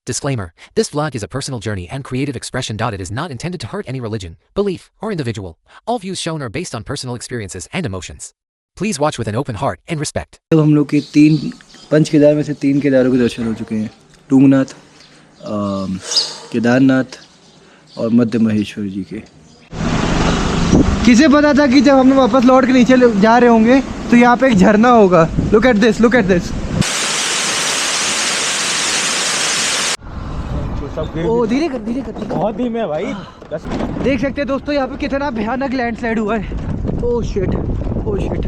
Disclaimer: this vlog is a personal journey and creative expression. It is not intended to hurt any religion, belief, or individual. All views shown are based on personal experiences and emotions. Please watch with an open heart and respect. अब हम लोग के 3 पंच केदार में से 3 केदारों के दर्शन हो चुके हैं। टूंगनाथ, केदारनाथ और मध्य महेश्वर जी के। किसे पता था कि जब हम लोग वापस लौट के नीचे जा रहे होंगे तो यहाँ पे एक झरना होगा। Look at this, look at this. ओ धीरे कर, धीरे कर। बहुत धीमे है भाई। देख सकते हैं दोस्तों यहाँ पे कितना भयानक लैंडस्लाइड हुआ है। Oh shit, oh shit.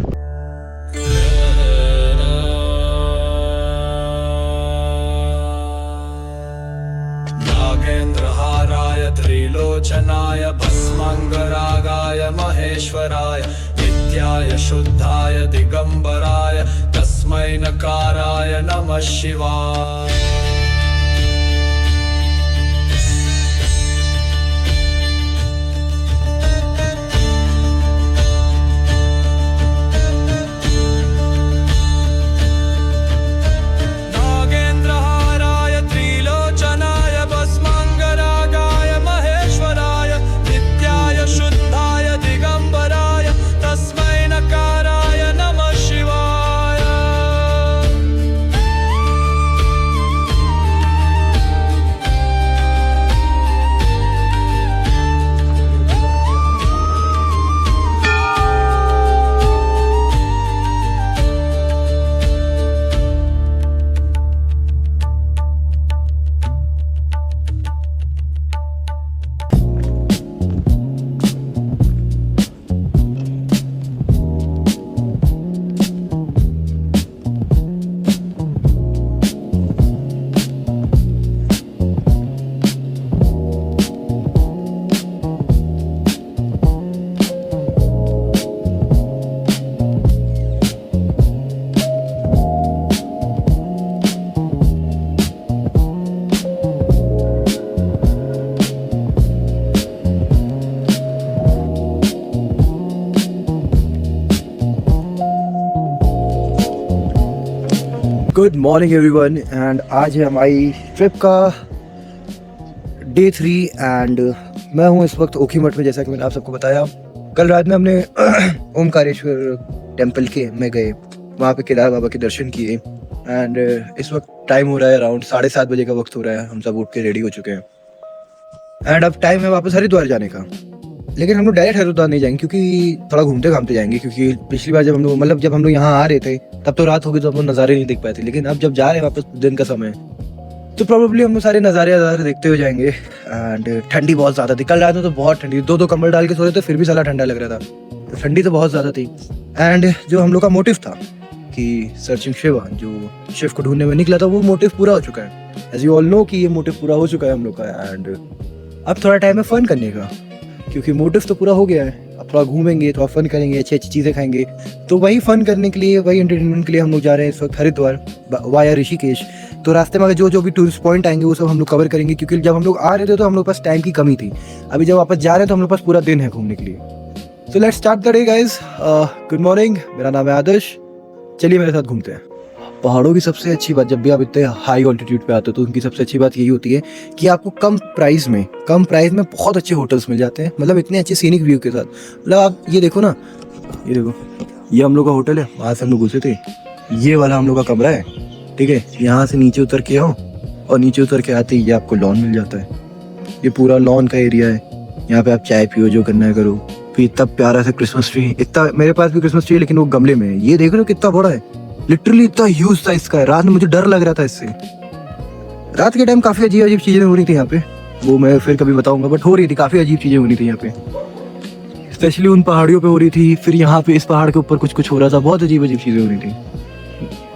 नागेन्द्रहाराय त्रिलोचनाय भस्मांगरागाय महेश्वराय नित्याय शुद्धाय दिगंबराय तस्मै नकाराय नमः शिवाय। गुड मॉर्निंग एवरीवन एंड आज है हमारी ट्रिप का डे 3 एंड मैं हूँ इस वक्त ओखीमठ में। जैसा कि मैंने आप सबको बताया, कल रात में हमने ओमकारेश्वर टेम्पल में गए, वहाँ पे केदार बाबा के दर्शन किए एंड इस वक्त टाइम हो रहा है अराउंड 7:30 बजे का वक्त हो रहा है। हम सब उठ के रेडी हो चुके हैं एंड अब टाइम है वापस हरिद्वार जाने का। लेकिन हम लोग डायरेक्ट हरिद्वार नहीं जाएंगे क्योंकि थोड़ा घूमते घामते जाएंगे, क्योंकि पिछली बार जब हम लोग यहाँ आ रहे थे तब तो रात हो गई तो हम लोग नज़ारे नहीं देख पाए थे। लेकिन अब जब जा रहे हैं वापस दिन का समय तो प्रोबेबली हम लोग सारे नज़ारे देखते हुए जाएंगे। एंड ठंडी बहुत ज़्यादा थी कल रात में, तो बहुत ठंडी, 2 कंबल डाल के सो रहे थे फिर भी साला ठंडा लग रहा था। तो ठंडी तो बहुत ज़्यादा थी एंड जो हम लोग का मोटिव था कि सर्चिंग शिव, जो शिव को ढूंढने में निकला था, वो मोटिव पूरा हो चुका है। एज यू ऑल नो कि ये मोटिव पूरा हो चुका है हम लोग का। एंड अब थोड़ा टाइम है फन करने का, क्योंकि मोटिव तो पूरा हो गया है। अब थोड़ा घूमेंगे, थोड़ा फन करेंगे, अच्छी अच्छी चीज़ें खाएंगे। तो वही फन करने के लिए, वही एंटरटेनमेंट के लिए हम लोग जा रहे हैं इस वक्त हरिद्वार वाया ऋषिकेश। तो रास्ते में जो भी टूरिस्ट पॉइंट आएंगे वो सब हम लोग कवर करेंगे, क्योंकि जब हम लोग आ रहे थे तो हम लोग पास टाइम की कमी थी। अभी जब वापस जा रहे हैं तो हम लोग पास पूरा दिन है घूमने के लिए। So let's start the day guys. Good morning, मेरा नाम है आदर्श। चलिए मेरे साथ घूमते हैं। पहाड़ों की सबसे अच्छी बात, जब भी आप इतने हाई ऑल्टीट्यूड पे आते हो तो उनकी सबसे अच्छी बात यही होती है कि आपको कम प्राइस में बहुत अच्छे होटल्स मिल जाते हैं। मतलब इतने अच्छे सीनिक व्यू के साथ। मतलब आप ये देखो ना, ये देखो, ये हम लोग का होटल है, वहाँ से हम लोग घुसे थे। ये वाला हम लोग का कमरा है, ठीक है। यहाँ से नीचे उतर के आओ और नीचे उतर के आते ही ये आपको लॉन मिल जाता है। ये पूरा लॉन का एरिया है, यहाँ पे आप चाय पियो, जो करना है करो। फिर इतना प्यारा सा क्रिसमस ट्री, इतना मेरे पास भी क्रिसमस ट्री है लेकिन वो गमले में है। ये देख रहे हो कितना बड़ा है, लिटरली इतना ह्यूज साइज का है। रात में मुझे डर लग रहा था इससे। रात के टाइम काफी अजीब अजीब चीजें हो रही थी यहाँ पे, वो मैं फिर कभी बताऊंगा, बट हो रही थी, काफी अजीब चीजें हो रही थी यहाँ पे। स्पेशली उन पहाड़ियों पे हो रही थी, फिर यहाँ पे इस पहाड़ के ऊपर कुछ हो रहा था। बहुत अजीब अजीब चीजें हो रही थी,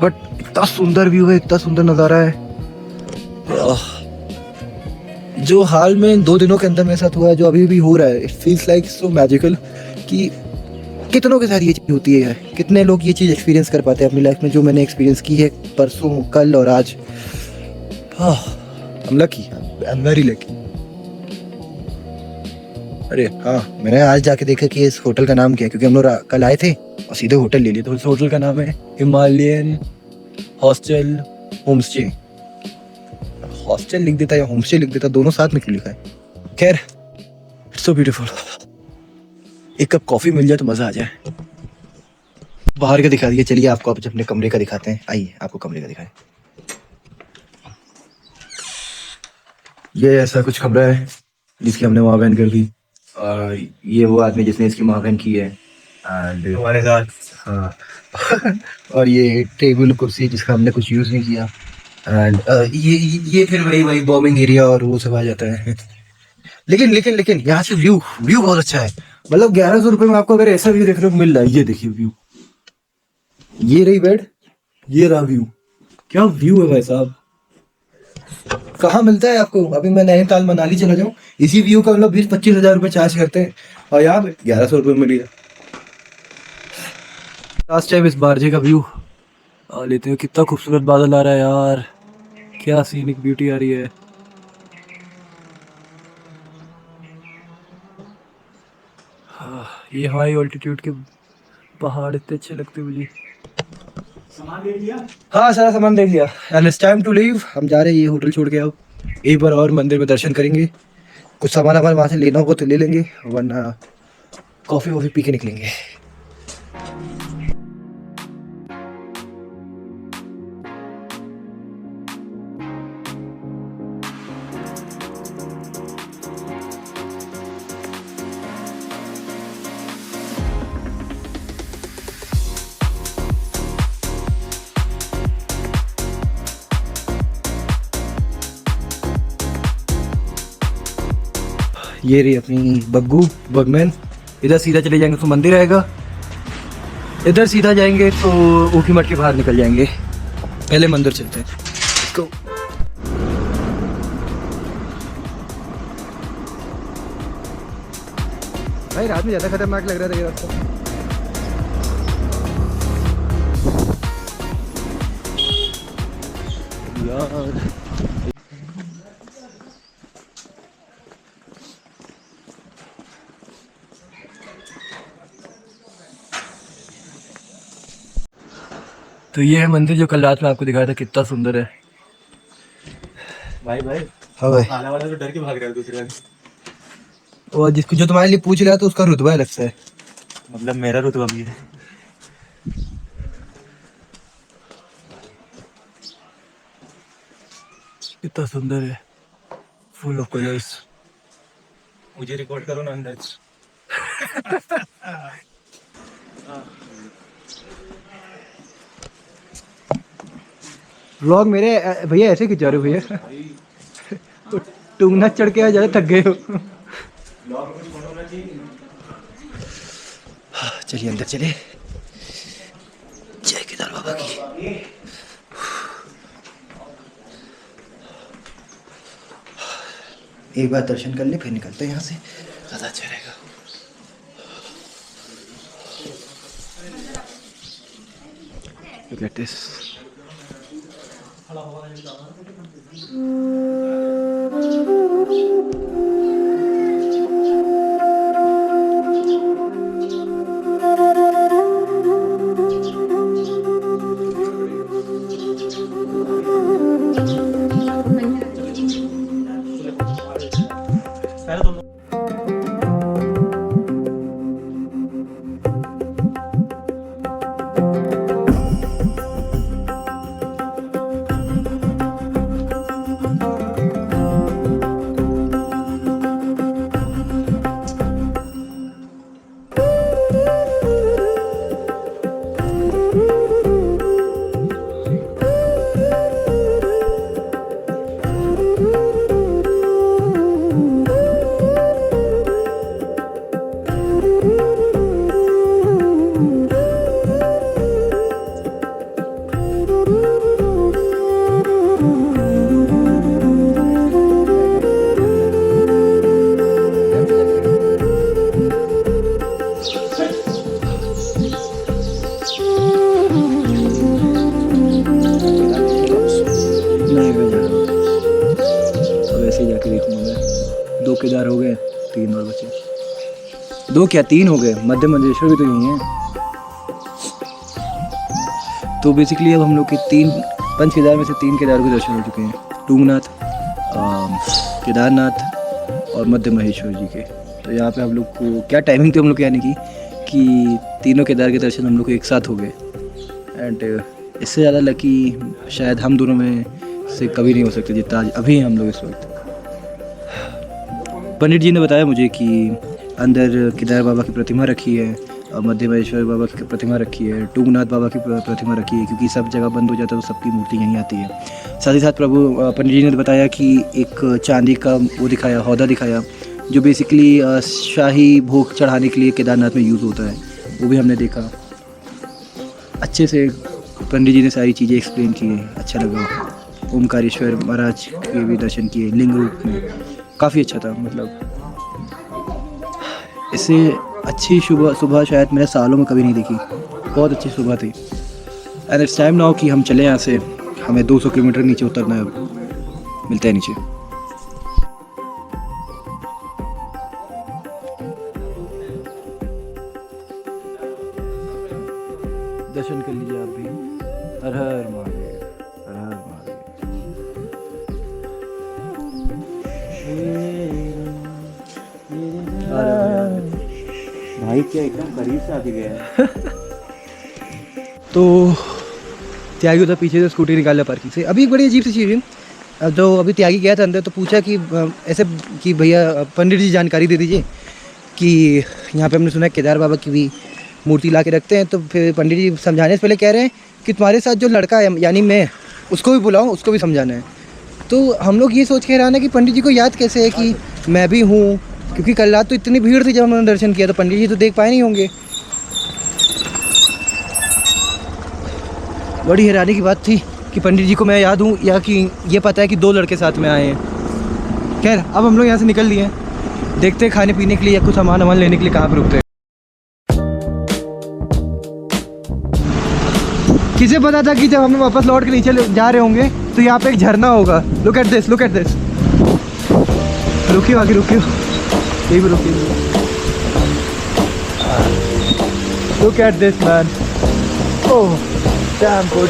बट इतना सुंदर व्यू है, इतना सुंदर नजारा है। जो हाल में 2 दिनों के अंदर मेरे साथ हुआ है, जो अभी भी हो रहा है, it feels like so magical कि कितनों के साथ ये चीज़ होती है। कितने लोग ये चीज़ एक्सपीरियंस कर पाते हैं अपनी लाइफ में, जो मैंने एक्सपीरियंस की है परसों, कल और आज। I'm lucky, I'm very lucky। अरे हाँ, मैंने आज जाके देखा कि इस होटल का नाम क्या है, क्योंकि हम लोग कल आए थे और सीधे होटल ले लिए। तो इस होटल का नाम है हिमालयन हॉस्टल होमस्टे। हॉस्टल लिख देता या होम स्टे लिख देता, दोनों साथ में क्यों लिखा है? खैर, इट्स सो ब्यूटीफुल। एक कप कॉफी मिल जाए तो मजा आ जाए। बाहर का दिखा दिए, चलिए आपको आप अपने कमरे का दिखाते हैं। आइए आपको कमरे का दिखाएं। ये ऐसा कुछ कमरा है जिसकी हमने वहाँ बहन कर दी, और ये वो आदमी जिसने इसकी वहाँ बहन की है एंड हमारे साथ। हाँ और ये टेबल कुर्सी जिसका हमने कुछ यूज़ नहीं किया एंड ये फिर वही बॉम्बिंग एरिया और वो सब आ जाता है। लेकिन यहाँ से व्यू बहुत अच्छा है। मतलब 1100 रुपये में आपको अगर ऐसा व्यू देखने को मिल रहा है, ये देखिए व्यू, ये रही बेड, ये रहा व्यू। क्या व्यू है भाई साहब, कहाँ मिलता है आपको? अभी मैं नैनीताल मनाली चला जाऊँ, इसी व्यू का मतलब 20-25 हज़ार रुपये चार्ज करते हैं, और यहाँ पे 1100 रुपये में लिया। लास्ट टाइम इस बारजे का व्यू लेते हैं। कितना खूबसूरत बादल आ रहा है यार, क्या सीनिक ब्यूटी आ रही है। ये हाई ऑल्टीट्यूड के पहाड़ इतने अच्छे लगते मुझे। सामान देख लिया? हाँ, सारा सामान देख लिया and it's time to leave. हम जा रहे हैं ये होटल छोड़ के। अब एक बार और मंदिर में दर्शन करेंगे, कुछ सामान हमारे वहाँ से लेना होगा तो ले लेंगे, वरना कॉफ़ी वॉफ़ी पी के निकलेंगे। ये रही अपनी बगमैन। इधर सीधा चले जाएंगे तो मंदिर आएगा, इधर सीधा जाएंगे तो ऊखी मठ के बाहर निकल जाएंगे। पहले मंदिर चलते हैं। Let's go। भाई रात में ज़्यादा खतरनाक लग रहा था ये रास्ता। यार तो ये है मंदिर जो कल रात में आपको दिखाया था, कितना सुंदर है। भाई हाँ भाई, आने वाला तो डर के भाग रहा है दूसरे वाले। और जिसको जो तुम्हारे लिए पूछ रहा है तो उसका रुतबा अलग सा है। मतलब मेरा रुतबा भी है। कितना सुंदर है, फुल ऑफ कलर्स। मुझे रिकॉर्ड करो ना अंदर। व्लॉग मेरे भैया ऐसे खिंचा रहे हो भैया? टूंगना चढ़ के ज़्यादा थक गए हो। चलिए अंदर चले। जय केदार बाबा की। एक बार दर्शन कर ले फिर निकलते हैं यहाँ से, ज़्यादा अच्छा रहेगा। Look at this। दो केदार हो गए, 3 और बचे। 2 क्या 3 हो गए, मध्य मंजेश्वर भी तो यही है। तो बेसिकली अब हम लोग के 3 पंच केदार में से 3 केदार के दर्शन हो चुके हैं। टूंगनाथ, केदारनाथ और मध्य महेश्वर जी के। तो यहाँ पे हम लोग को क्या टाइमिंग थी हम लोग की आने की कि तीनों केदार के दर्शन हम लोग को एक साथ हो गए। एंड इससे ज़्यादा लकी शायद हम दोनों में से कभी नहीं हो सकते जितना आज अभी हम लोग इस वक्त। पंडित जी ने बताया मुझे कि अंदर केदार बाबा की प्रतिमा रखी है और मध्य महेश्वर बाबा की प्रतिमा रखी है, टुंगनाथ बाबा की प्रतिमा रखी है, क्योंकि सब जगह बंद हो जाता है तो सबकी मूर्ति यहीं आती है। साथ ही साथ पंडित जी ने बताया कि एक चांदी का वो दिखाया, हौदा दिखाया, जो बेसिकली शाही भोग चढ़ाने के लिए केदारनाथ में यूज़ होता है, वो भी हमने देखा। अच्छे से पंडित जी ने सारी चीज़ें एक्सप्लेन की, अच्छा लगा। ओमकारेश्वर महाराज के भी दर्शन किए लिंग रूप में, काफ़ी अच्छा था। मतलब इससे अच्छी सुबह शायद मैंने सालों में कभी नहीं देखी, बहुत अच्छी सुबह थी। एंड इट्स टाइम नाउ कि हम चले यहाँ से, हमें 200 किलोमीटर नीचे उतरना है। अब मिलते हैं नीचे। दर्शन कर लीजिए आप भी। हर हर महादेव, हर हर महादेव। भाई क्या एकदम करीब से आके गया। तो त्यागी होता पीछे से स्कूटी निकाला पार्किंग से। अभी एक बड़ी अजीब सी चीज़ है, जो अभी त्यागी गया था अंदर तो पूछा कि ऐसे कि भैया पंडित जी जानकारी दे दीजिए कि यहाँ पे हमने सुना है केदार बाबा की भी मूर्ति ला के रखते हैं। तो फिर पंडित जी समझाने से पहले कह रहे हैं कि तुम्हारे साथ जो लड़का है यानी मैं, उसको भी बुलाओ, उसको भी समझाना है। तो हम लोग ये सोच के हैरान है कि पंडित जी को याद कैसे है कि मैं भी हूँ, क्योंकि कल रात तो इतनी भीड़ थी जब हमने दर्शन किया, तो पंडित जी तो देख पाए नहीं होंगे। बड़ी हैरानी की बात थी कि पंडित जी को मैं याद हूँ या कि ये पता है कि 2 लड़के साथ में आए हैं। खैर अब हम लोग यहाँ से निकल लिए हैं, देखते हैं खाने पीने के लिए या कुछ सामान लेने के लिए कहाँ पर रुकते हैं। किसे पता था कि जब हम वापस लौट के नीचे जा रहे होंगे तो यहाँ पे एक झरना होगा। Look at this, look at this. रुकियो आगे, रुकियो, यही भी रुकियो। Look at this man, oh damn good.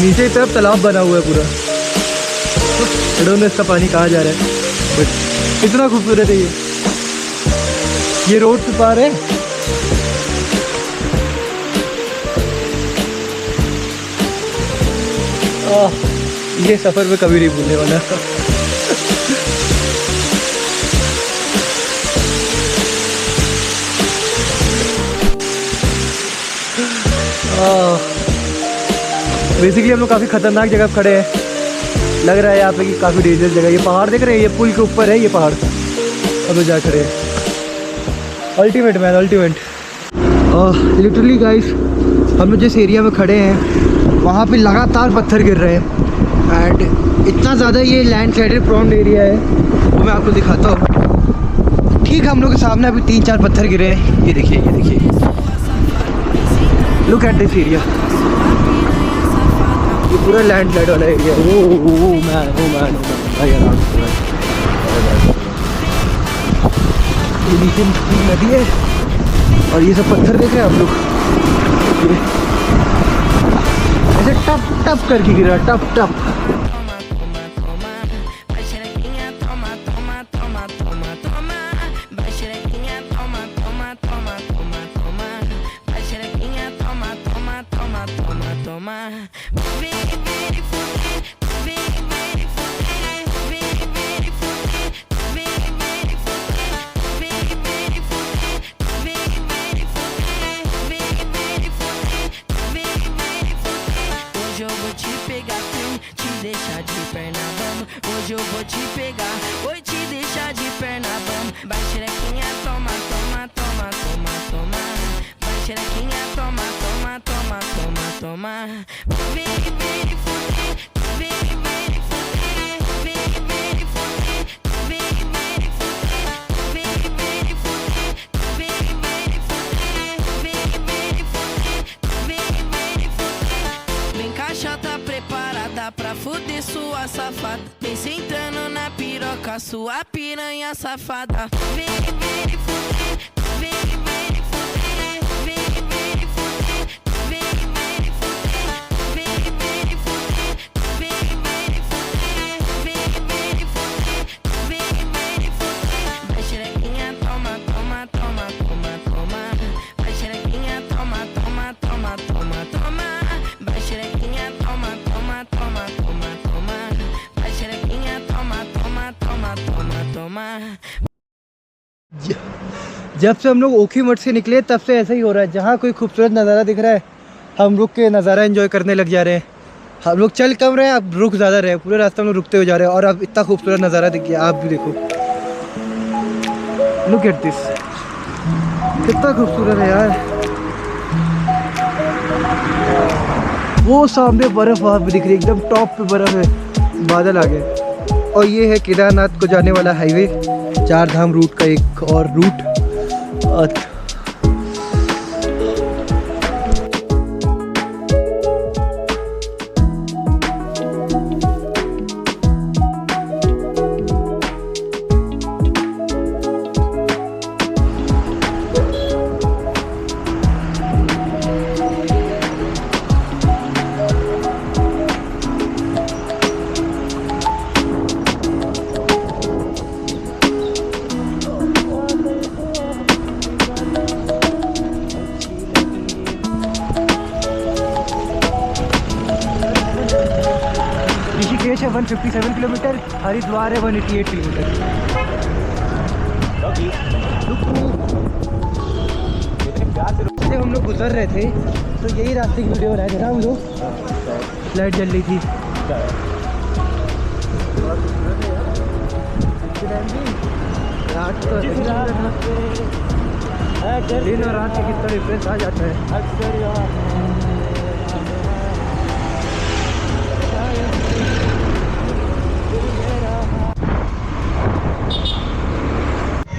नीचे की तरफ तालाब बना हुआ है पूरा, पेड़ों में इसका पानी कहाँ जा रहा है, बट इतना खूबसूरत है ये रोड से पार है। ये सफ़र में कभी नहीं भूलने वाला। बेसिकली हम लोग काफ़ी ख़तरनाक जगह पर खड़े हैं, लग रहा है यहाँ पे कि काफ़ी डेंजरस जगह। ये पहाड़ देख रहे हैं, ये पुल के ऊपर है ये पहाड़, अब लोग जा खड़े हैं। Ultimate man, ultimate. Literally guys हम लोग जिस एरिया में खड़े हैं वहाँ पे लगातार पत्थर गिर रहे हैं एंड इतना ज़्यादा ये लैंड स्लाइडेड प्रोन एरिया है, वो मैं आपको दिखाता हूँ। ठीक हम लोग के सामने अभी 3-4 पत्थर गिरे हैं, ये देखिए, ये देखिए, लुक एट दिस एरिया। ये पूरा लैंड स्लाइड वाला एरिया। ओ मैन भाई आराम से। ये नीचे नदी है और ये सब पत्थर देख रहे हैं आप लोग, ऐसे टप टप करके गिरा, टप टप। Hoje eu vou te pegar, vou te deixar de perna, vamos. Vai xerequinha, toma, toma, toma, toma, toma. Vai xerequinha, toma, toma, toma, toma, toma. Vem, vem, fuder, vem, vem, fuder, vem, vem, fuder, vem, vem, fuder, vem, vem, fuder, vem, vem, fuder, vem, vem, fuder, vem, vem, fuder. Vem cá, tá preparada pra fuder sua safada. Vem sentando na piroca com a sua piranha safada. Vem, vem fuder, vem, vem fuder, vem, vem fuder, vem, vem fuder, vem, vem fuder, vem, vem fuder, vem, vem fuder, vem, vem fuder. Vai xerequinha, toma, toma, toma, toma, toma. Vai xerequinha, toma, toma, toma, toma, toma. Vai xerequinha, toma, toma, toma, toma, toma. Vai xerequinha, toma, toma, toma, toma, toma. जब से हम लोग ओखी मठ से निकले तब से ऐसा ही हो रहा है, जहाँ कोई खूबसूरत नज़ारा दिख रहा है हम रुक के नज़ारा एंजॉय करने लग जा रहे हैं। हम लोग चल कम रहे हैं, अब रुक ज़्यादा रहे हैं, पूरे रास्ते हम लोग रुकते हुए जा रहे हैं। और अब इतना खूबसूरत नज़ारा दिख गया, आप भी देखो, लुक एट दिस, कितना खूबसूरत है यार। वो सामने बर्फ़ वहाँ पे दिख रही है, एकदम टॉप पे बर्फ़ है, बादल आ गए। और ये है केदारनाथ को जाने वाला हाईवे, 4 धाम रूट का एक और रूट। ऋषिकेश है 157 किलोमीटर, हरिद्वार है 188 किलोमीटर। हम लोग गुजर रहे थे तो यही रास्ते की वीडियो बनाए थे ना हम लोग, लाइट जल रही थी। रात तो दिन और रात में कितना डिफरेंस आ जाता है।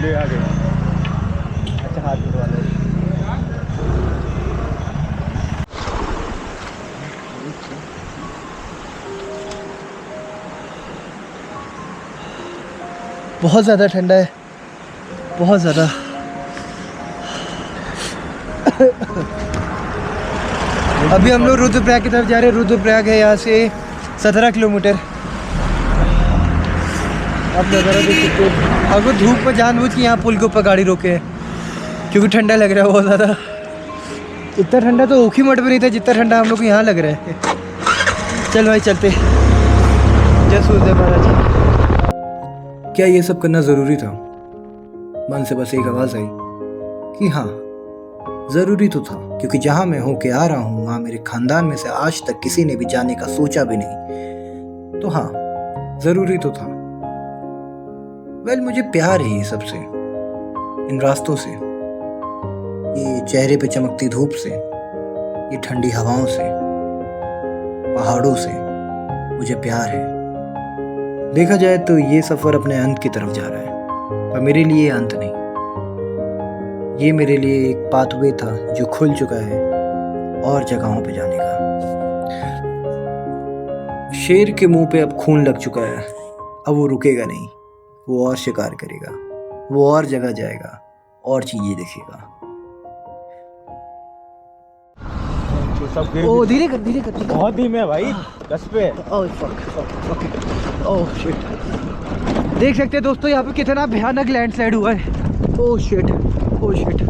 ले आ गए। अच्छा हाथ धुलवा लो। बहुत ज़्यादा ठंडा है, बहुत ज़्यादा। अभी हम लोग रुद्रप्रयाग की तरफ जा रहे हैं। रुद्रप्रयाग है यहाँ से 17 किलोमीटर। आप नज़ारा देख सकते हो। अगर धूप में जानबूझ के यहाँ पुल के ऊपर गाड़ी रोके हैं क्योंकि ठंडा लग रहा है बहुत ज़्यादा। इतना ठंडा तो ओखी मठ में नहीं था जितना ठंडा हम लोग को यहाँ लग रहा है। चल भाई चलते। जय सूर्यदेव महाराज। क्या ये सब करना ज़रूरी था? मन से बस एक आवाज़ आई कि हाँ ज़रूरी तो था, क्योंकि जहाँ मैं होके आ रहा हूँ वहाँ मेरे ख़ानदान में से आज तक किसी ने भी जाने का सोचा भी नहीं। तो हाँ ज़रूरी तो था। वेल मुझे प्यार है ये सबसे, इन रास्तों से, ये चेहरे पे चमकती धूप से, ये ठंडी हवाओं से, पहाड़ों से मुझे प्यार है। देखा जाए तो ये सफ़र अपने अंत की तरफ जा रहा है, पर मेरे लिए अंत नहीं। ये मेरे लिए एक पाथवे था जो खुल चुका है और जगहों पे जाने का। शेर के मुंह पे अब खून लग चुका है, अब वो रुकेगा नहीं। वो और शिकार करेगा, वो और जगह जाएगा, और चीजें देखेगा। ओ धीरे कर, धीरे कर। बहुत धीमे है भाई, 10 पे। Oh shit. देख सकते हैं दोस्तों यहाँ पे कितना भयानक लैंडस्लाइड हुआ है। Oh shit, oh shit.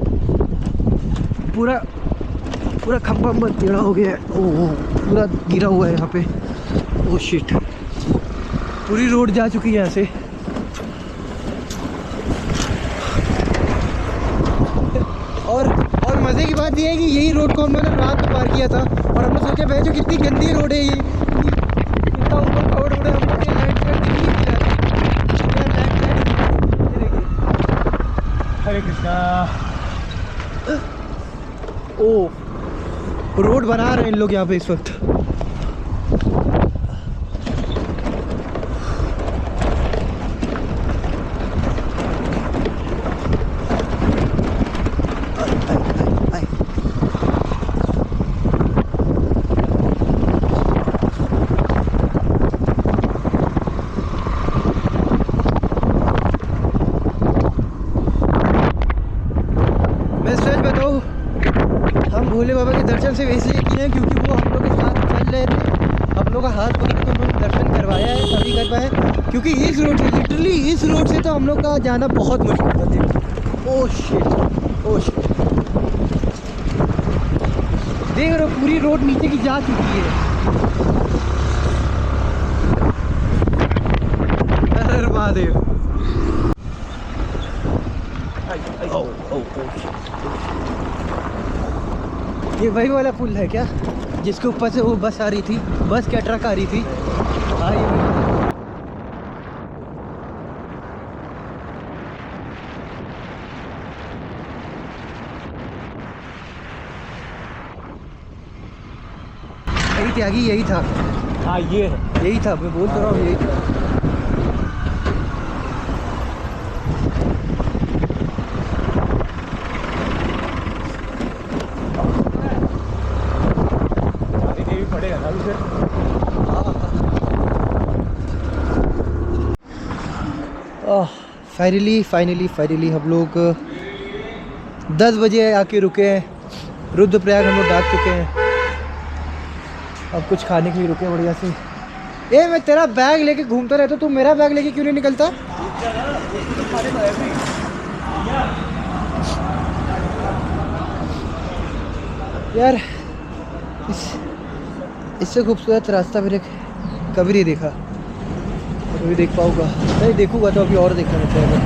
पूरा खंभा टेढ़ा हो गया है। ओह पूरा गिरा हुआ है यहाँ पे। ओह शिट, पूरी रोड जा चुकी है यहाँ से। और मज़े की बात ये है कि यही रोड को हमने रात में पार किया था और हमने सोचा भाई जो कितनी गंदी रोड है ये, कितना ऊपर कवर रोड है। हम लोग हरे कृष्णा। ओ रोड बना रहे हैं इन लोग यहाँ पे इस वक्त। भोले बाबा के दर्शन से इसलिए किए हैं क्योंकि वो हम लोग के साथ चल रहे थे, हम लोग का हाथ पकड़ के उन्होंने दर्शन करवाया है, तभी कर पाए। क्योंकि इस रोड से, लिटरली इस रोड से तो हम लोग का जाना बहुत मुश्किल था। देखो, ओह शिट, ओह शिट, देख रहे हो पूरी रोड नीचे की जा चुकी है। हर महादेव। ये वही वाला पुल है क्या जिसके ऊपर से वो बस आ रही थी, बस क्या ट्रक आ रही थी? हाँ, ये यही त्यागी, यही था। हाँ ये है, यही था, मैं बोल तो रहा हूँ, यही था। पड़ेगा ना उसे। फाइनली हम लोग 10 बजे आके रुके हैं। रुद्रप्रयाग हम लोग डाक चुके हैं। अब कुछ खाने के लिए रुके बढ़िया से। ए, मैं तेरा बैग लेके घूमता रहता, तू मेरा बैग लेके क्यों नहीं निकलता? यार इससे खूबसूरत रास्ता मैंने कभी नहीं देखा, कभी देख पाऊँगा नहीं, देखूँगा तो अभी और देखना चाहेगा।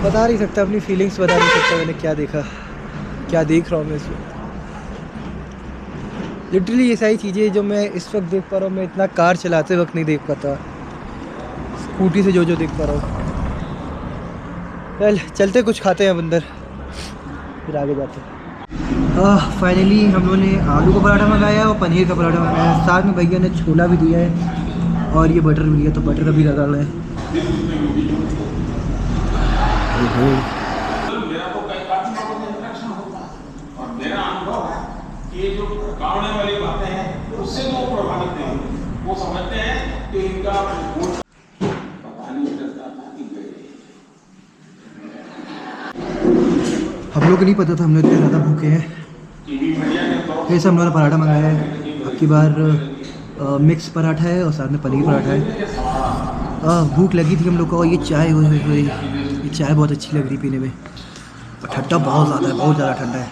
बता नहीं सकता, अपनी फीलिंग्स बता नहीं सकता मैंने क्या देखा, क्या देख रहा हूँ मैं इस वक्त। लिटरली ये सारी चीज़ें जो मैं इस वक्त देख पा रहा हूँ, मैं इतना कार चलाते वक्त नहीं देख पाता, स्कूटी से जो देख पा रहा हूँ। चलते कुछ खाते हैं अब अंदर, फिर आगे जाते हैं। फाइनली हम लोगों ने आलू का पराठा मंगाया और पनीर का पराठा मंगाया, साथ में भैया ने छोला भी दिया है और ये बटर भी दिया, तो बटर का भी लगा है। मेरा तो कई काफी इंटरेक्शन होता है और मेरा अनुभव है कि ये जो गाँवने वाली बातें हैं उससे वो प्रभावित नहीं, वो समझते हैं कि इनका पता नहीं चलता था कि हम लोग को नहीं पता था हम लोग इतने ज़्यादा भूखे हैं। फिर से हम लोगों ने पराठा मंगाया है, अब की बार मिक्स पराठा है और साथ में पनीर पराठा है। भूख लगी थी हम लोग को, और ये चाय हुई, ये चाय बहुत अच्छी लग रही पीने में, और ठंडा बहुत ज़्यादा है, बहुत ज़्यादा ठंडा है।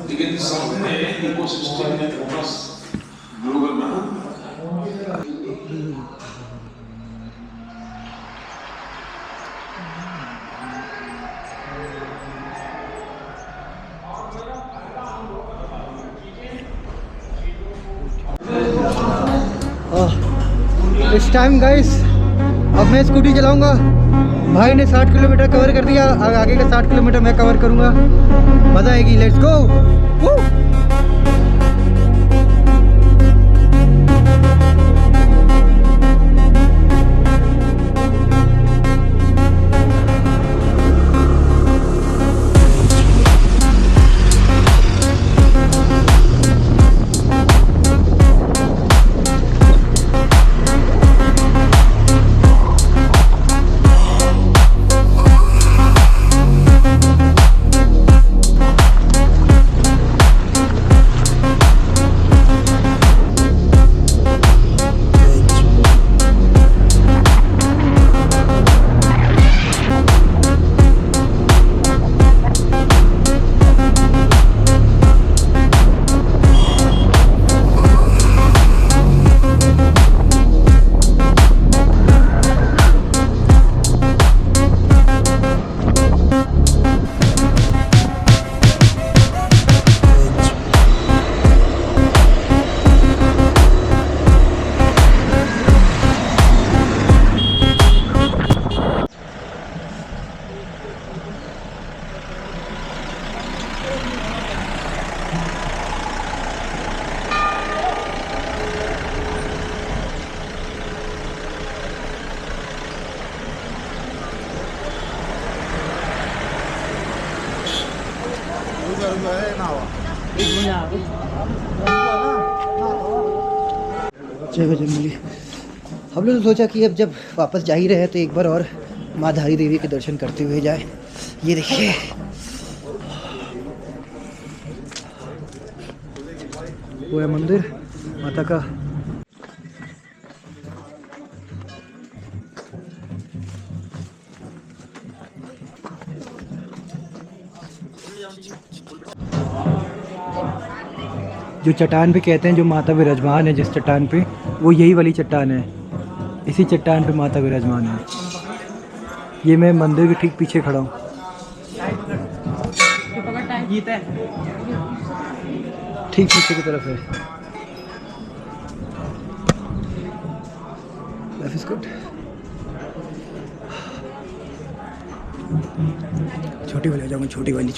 लेकिन सबने इकोसिस्टम में फोकस ग्लोबल बना। इस टाइम गाइस अब मैं स्कूटी चलाऊंगा। भाई ने 60 किलोमीटर कवर कर दिया, आगे का 60 किलोमीटर मैं कवर करूंगा। मज़ा आएगी, लेट्स गो। जय बजरंगबली। हम लोग ने सोचा कि अब जब वापस जा ही रहे हैं तो एक बार और माँ धारी देवी के दर्शन करते हुए जाए। ये देखिए वो है मंदिर माता का। जो चट्टान पे कहते हैं जो माता विराजमान है, जिस चट्टान पे, वो यही वाली चट्टान है। इसी चट्टान पे माता विराजमान है। ये मैं मंदिर के ठीक पीछे खड़ा हूँ। ठीक पीछे की तरफ है। Life is good. छोटी वाली आ जाऊंगा, छोटी वाली।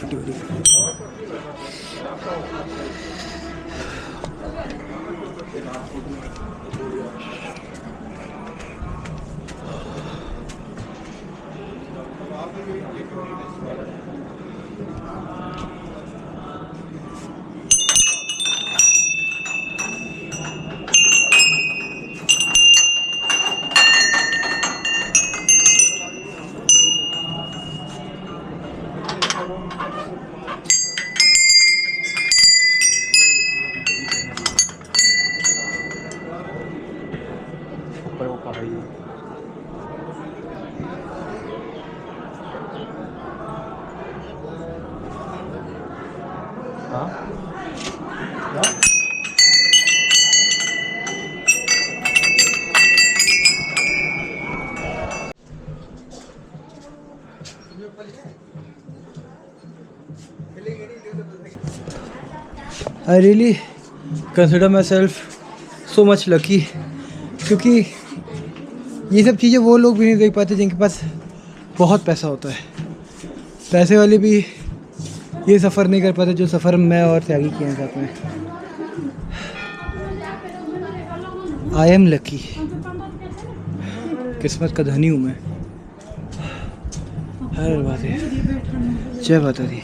I really consider myself so much lucky, क्योंकि ये सब चीज़ें वो लोग भी नहीं देख पाते जिनके पास बहुत पैसा होता है। पैसे वाले भी ये सफ़र नहीं कर पाते जो सफ़र मैं और त्यागी किए हैं साथ में। आई एम लकी, किस्मत का धनी हूँ मैं। हर बात है। जय माता दी।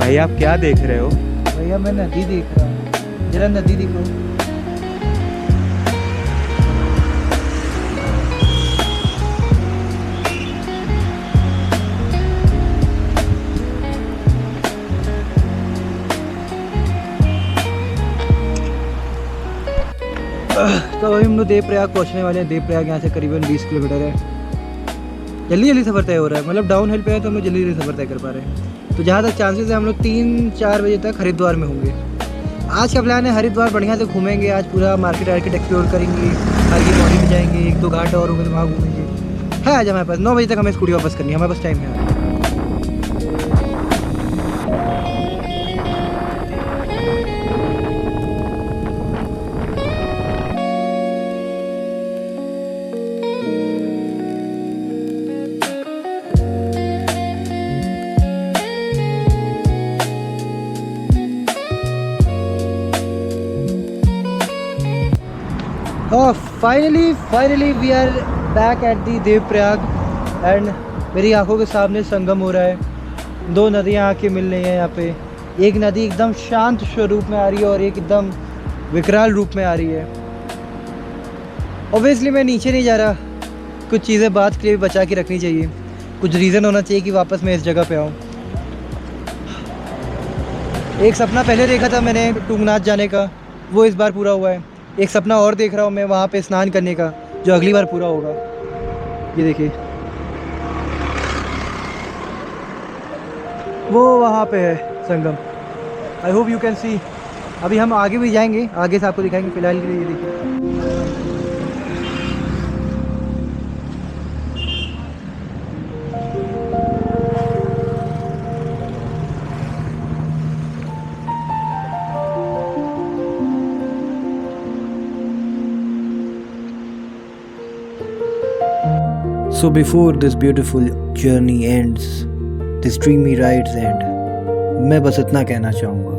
भाई आप क्या देख रहे हो? भैया मैं नदी देख रहा हूँ, जरा नदी दिखाओ। तो अभी हम लोग देवप्रयाग पहुँचने वाले हैं। देवप्रयाग यहाँ से करीबन 20 किलोमीटर है। जल्दी सफ़र तय हो रहा है, मतलब डाउन हिल पे है तो हम लोग जल्दी सफ़र तय कर पा रहे हैं। तो जहाँ तक चांसेस है हम लोग 3-4 बजे तक हरिद्वार में होंगे। आज का प्लान है हरिद्वार बढ़िया से घूमेंगे। आज पूरा मार्केट एक्सप्लोर करेंगे, अर्घी पौड़ी में जाएंगे, 1-2 घाट और होंगे तो वहाँ घूमेंगे। है आज हमारे पास 9 बजे तक हमें स्कूटी वापस करनी है, हमारे पास टाइम है। Finally we are back at the Devprayag and मेरी आंखों के सामने संगम हो रहा है। 2 नदियां आके मिल रही हैं यहाँ पे। एक नदी एकदम शांत स्वरूप में आ रही है और एक एकदम विकराल रूप में आ रही है। ऑब्वियसली मैं नीचे नहीं जा रहा, कुछ चीज़ें बात के लिए बचा के रखनी चाहिए, कुछ रीज़न होना चाहिए कि वापस मैं इस जगह पे आऊँ। एक सपना पहले देखा था मैंने टुंगनाथ जाने का, वो इस बार पूरा हुआ है। एक सपना और देख रहा हूँ मैं वहाँ पे स्नान करने का, जो अगली बार पूरा होगा। ये देखिए वो वहाँ पे है Sangam. I hope you can see. अभी हम आगे भी जाएंगे, आगे से आपको दिखाएंगे। फिलहाल के लिए ये देखिए। So before this beautiful journey ends, this dreamy rides end, मैं बस इतना कहना चाहूँगा।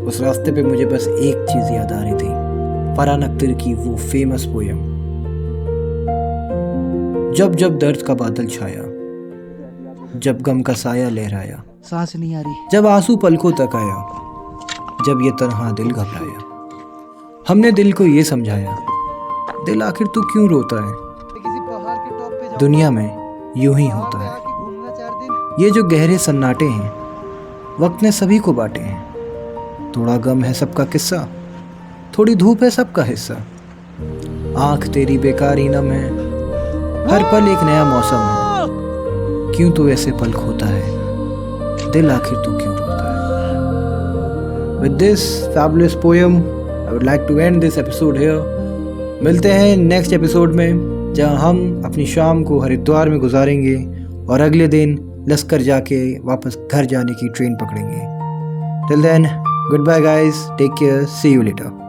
उस रास्ते पे मुझे बस एक चीज़ याद आ रही थी, फरहान अख्तर की वो फेमस पोयम, जब जब दर्द का बादल छाया, जब गम का साया लहराया, सांस नहीं आ रही। जब आंसू पलकों तक आया, जब ये तन्हा दिल घबराया, हमने दिल को ये समझाया, दिल आखिर तू क्यों रोता है, दुनिया में यूं ही होता है। ये जो गहरे सन्नाटे हैं, वक्त ने सभी को बांटे हैं। थोड़ा गम है सबका किस्सा, थोड़ी धूप है सबका हिस्सा। आंख तेरी बेकारी नम है, हर पल एक नया मौसम है। क्यों तू ऐसे पल खोता है, दिल आखिर तू क्यों रोता है। With this fabulous poem, I would like to end this episode here. मिलते हैं नेक्स्ट एपिसोड में, जहाँ हम अपनी शाम को हरिद्वार में गुजारेंगे और अगले दिन लश्कर जाके वापस घर जाने की ट्रेन पकड़ेंगे। Till then, goodbye guys, take care, see you letter.